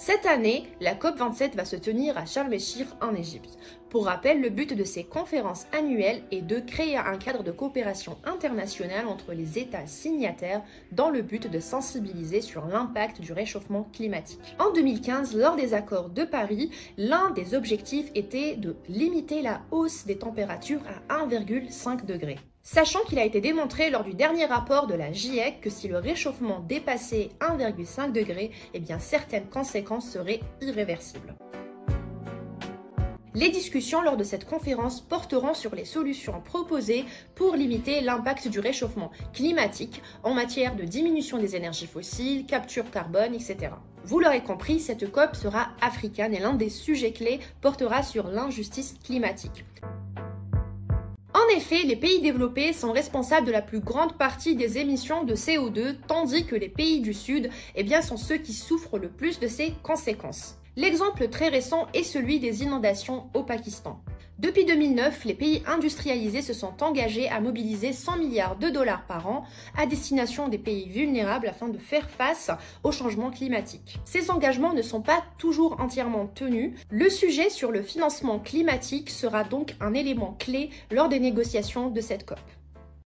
Cette année, la COP27 va se tenir à Sharm el-Sheikh en Égypte. Pour rappel, le but de ces conférences annuelles est de créer un cadre de coopération internationale entre les États signataires dans le but de sensibiliser sur l'impact du réchauffement climatique. En 2015, lors des accords de Paris, l'un des objectifs était de limiter la hausse des températures à 1,5 degré. Sachant qu'il a été démontré lors du dernier rapport de la GIEC que si le réchauffement dépassait 1,5 degré, eh bien certaines conséquences seraient irréversibles. Les discussions lors de cette conférence porteront sur les solutions proposées pour limiter l'impact du réchauffement climatique en matière de diminution des énergies fossiles, capture carbone, etc. Vous l'aurez compris, cette COP sera africaine et l'un des sujets clés portera sur l'injustice climatique. En effet, les pays développés sont responsables de la plus grande partie des émissions de CO2, tandis que les pays du Sud sont ceux qui souffrent le plus de ces conséquences. L'exemple très récent est celui des inondations au Pakistan. Depuis 2009, les pays industrialisés se sont engagés à mobiliser 100 milliards de dollars par an à destination des pays vulnérables afin de faire face au changement climatique. Ces engagements ne sont pas toujours entièrement tenus. Le sujet sur le financement climatique sera donc un élément clé lors des négociations de cette COP.